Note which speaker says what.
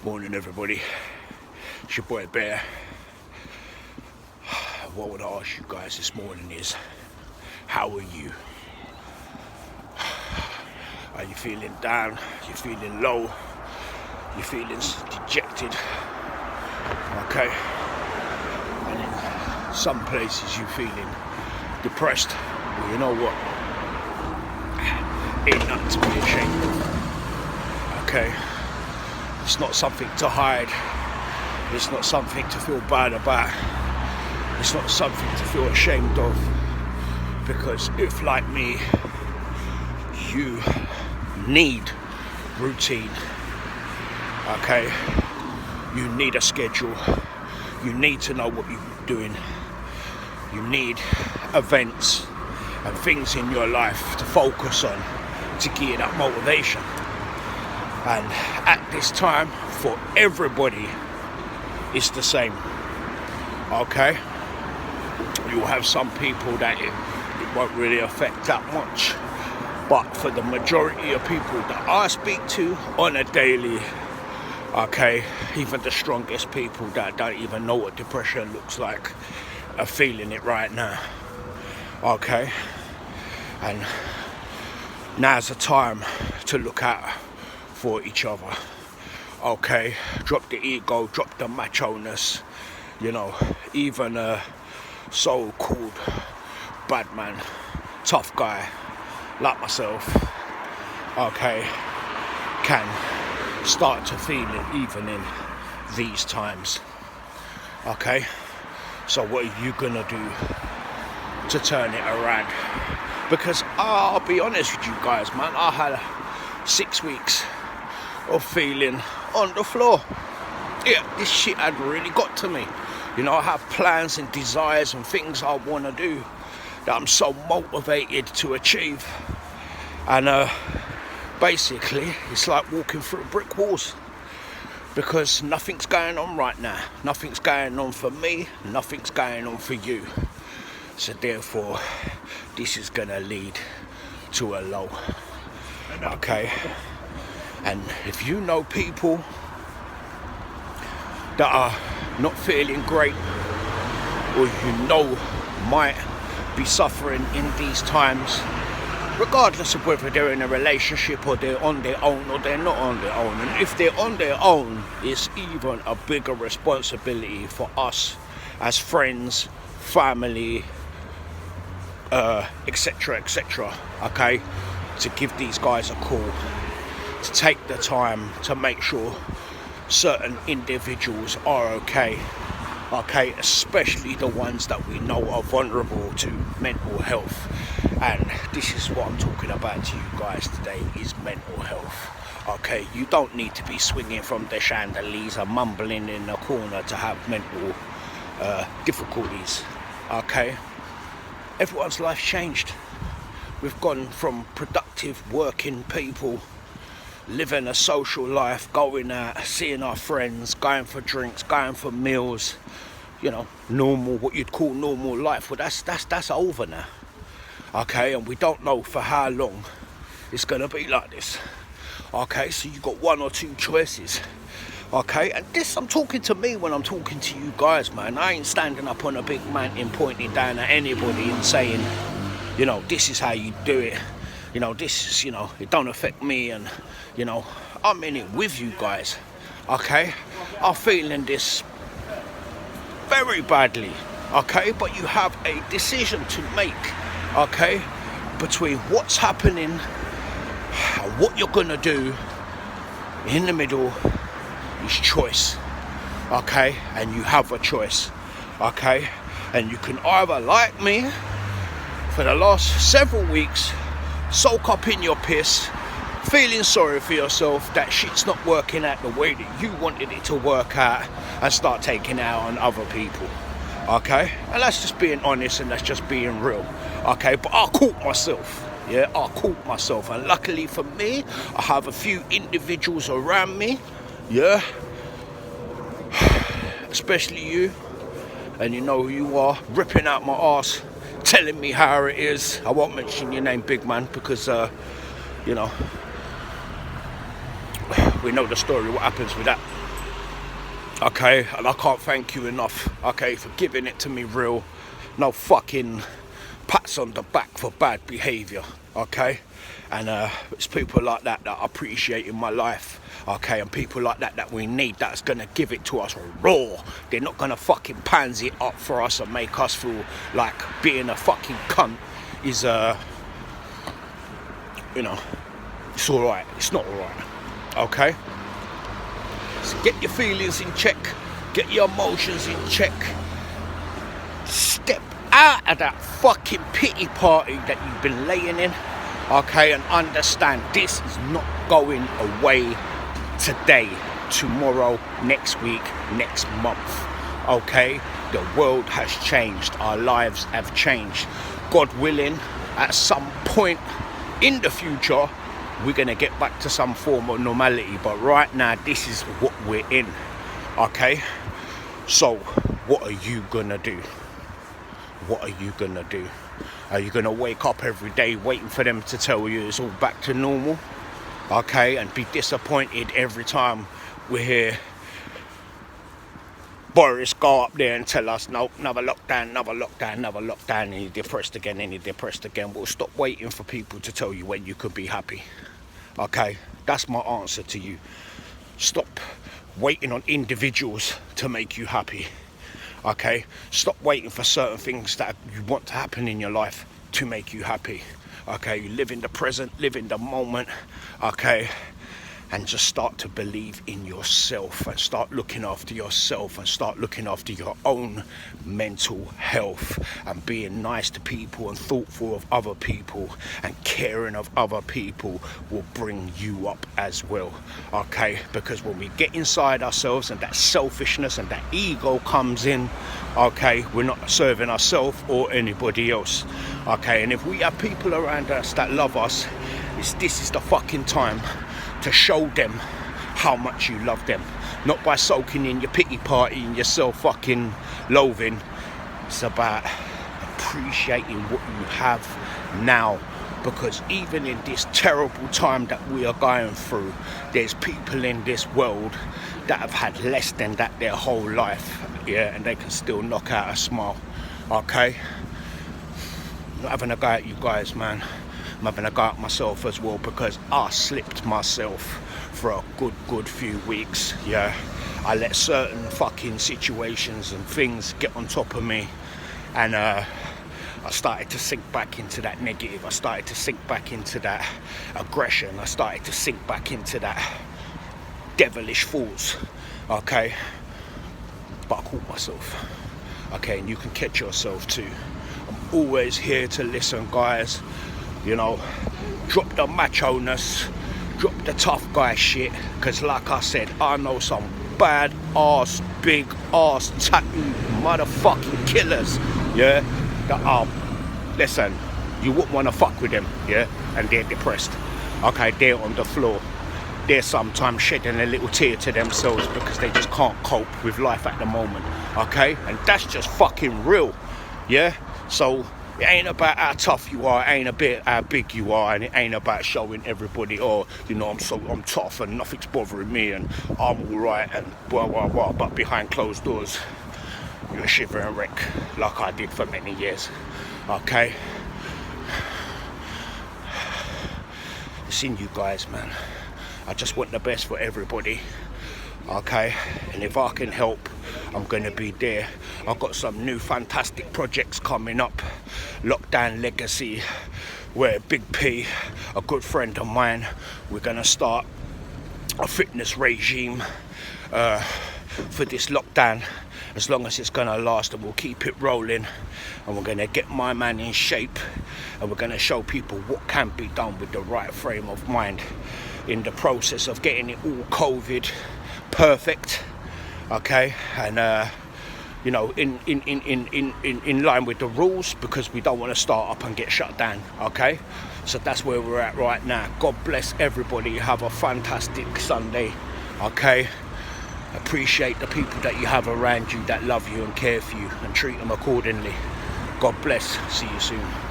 Speaker 1: Morning everybody, it's your boy Bear. What I want to ask you guys this morning is, how are you? Are you feeling down? You feeling low? You feeling dejected? Okay. And in some places you feeling depressed. Well, you know what? Ain't nothing to be ashamed of. Okay. It's not something to hide. It's not something to feel bad about. It's not something to feel ashamed of. Because if, like me, you need routine, okay, you need a schedule, you need to know what you're doing, you need events and things in your life to focus on to give you that motivation. And at this time, for everybody, it's the same. Okay? You'll have some people that it won't really affect that much. But for the majority of people that I speak to on a daily, okay, even the strongest people that don't even know what depression looks like are feeling it right now. Okay? And now's the time to look out for each other. Okay, drop the ego, drop the machoness. You know, even a so-called bad man, tough guy like myself, okay, can start to feel it even in these times. Okay, so what are you gonna do to turn it around? Because I'll be honest with you guys, man, I had 6 weeks of feeling on the floor. Yeah, this shit had really got to me. You know, I have plans and desires and things I want to do that I'm so motivated to achieve. And basically, it's like walking through brick walls. Because nothing's going on right now. Nothing's going on for me. Nothing's going on for you. So therefore, this is going to lead to a low. Okay? And if you know people that are not feeling great, or you know might be suffering in these times, regardless of whether they're in a relationship or they're on their own or they're not on their own, and if they're on their own, it's even a bigger responsibility for us as friends, family, etc, etc, okay, to give these guys a call, to take the time to make sure certain individuals are okay, especially the ones that we know are vulnerable to mental health. And this is what I'm talking about to you guys today, is mental health. Okay, you don't need to be swinging from the chandeliers and mumbling in the corner to have mental difficulties. Okay, everyone's life's changed. We've gone from productive working people, living a social life, going out, seeing our friends, going for drinks, going for meals, you know, normal, what you'd call normal life. Well, that's over now. Okay, and we don't know for how long it's gonna be like this. Okay, so you've got one or two choices. Okay, and this, I'm talking to me when I'm talking to you guys, man. I ain't standing up on a big mountain pointing down at anybody and saying, you know, this is how you do it. You know, this is, you know, it don't affect me, and, you know, I'm in it with you guys, okay? I'm feeling this very badly, okay? But you have a decision to make, okay? Between what's happening and what you're gonna do. In the middle is choice, okay? And you have a choice, okay? And you can either, like me, for the last several weeks, soak up in your piss, feeling sorry for yourself that shit's not working out the way that you wanted it to work out, and start taking it out on other people, okay? And that's just being honest, and that's just being real, okay? But I caught myself, yeah, I caught myself, and luckily for me, I have a few individuals around me, yeah, especially you, and you know who you are, ripping out my arse, telling me how it is. I won't mention your name, big man, because you know, we know the story, what happens with that. Okay, and I can't thank you enough, okay, for giving it to me real. No fucking pats on the back for bad behaviour, okay? And it's people like that I appreciate in my life, okay? And people like that we need, that's gonna give it to us raw. They're not gonna fucking pansy it up for us and make us feel like being a fucking cunt is, you know, it's alright. It's not alright, okay? So get your feelings in check, get your emotions in check. Step out of that fucking pity party that you've been laying in, okay, and understand this is not going away today, tomorrow, next week, next month, okay? The world has changed, our lives have changed. God willing, at some point in the future, we're gonna get back to some form of normality, but right now this is what we're in, okay? So what are you gonna do? What are you gonna do? Are you gonna wake up every day waiting for them to tell you it's all back to normal, okay, and be disappointed every time we hear Boris go up there and tell us, no, another lockdown, and you're depressed again, We'll stop waiting for people to tell you when you could be happy, okay? That's my answer to you. Stop waiting on individuals to make you happy, okay? Stop waiting for certain things that you want to happen in your life to make you happy, okay? You live in the present, live in the moment, okay? And just start to believe in yourself and start looking after yourself and start looking after your own mental health and being nice to people and thoughtful of other people and caring of other people will bring you up as well, okay? Because when we get inside ourselves and that selfishness and that ego comes in, okay, we're not serving ourselves or anybody else, okay? And if we have people around us that love us, this is the fucking time to show them how much you love them, not by soaking in your pity party and your self-fucking loathing. It's about appreciating what you have now, because even in this terrible time that we are going through, there's people in this world that have had less than that their whole life, yeah, and they can still knock out a smile, okay? I'm not having a go at you guys, man. I'm having a go at myself as well, because I slipped myself for a good few weeks, yeah. I let certain fucking situations and things get on top of me, and I started to sink back into that negative. I started to sink back into that aggression. I started to sink back into that devilish thoughts, okay? But I caught myself, okay? And you can catch yourself too. I'm always here to listen, guys. You know, drop the machoness, drop the tough guy shit, because like I said, I know some bad ass, big ass, tattooed motherfucking killers, yeah, that are, listen, you wouldn't want to fuck with them, yeah, and they're depressed, okay, they're on the floor, they're sometimes shedding a little tear to themselves because they just can't cope with life at the moment, okay, and that's just fucking real, yeah. So it ain't about how tough you are, it ain't about how big you are, and it ain't about showing everybody, oh, you know, I'm tough and nothing's bothering me and I'm alright and blah blah blah. But behind closed doors, you're a shivering wreck, like I did for many years. Okay? It's in you guys, man. I just want the best for everybody. Okay, and if I can help, I'm going to be there. I've got some new fantastic projects coming up. Lockdown Legacy, where Big P, a good friend of mine, we're going to start a fitness regime for this lockdown, as long as it's going to last, and we'll keep it rolling, and we're going to get my man in shape, and we're going to show people what can be done with the right frame of mind in the process of getting it all COVID perfect, okay, and you know, in line with the rules, because we don't want to start up and get shut down, okay? So that's where we're at right now. God bless everybody. Have a fantastic Sunday, okay? Appreciate the people that you have around you that love you and care for you, and treat them accordingly. God bless. See you soon.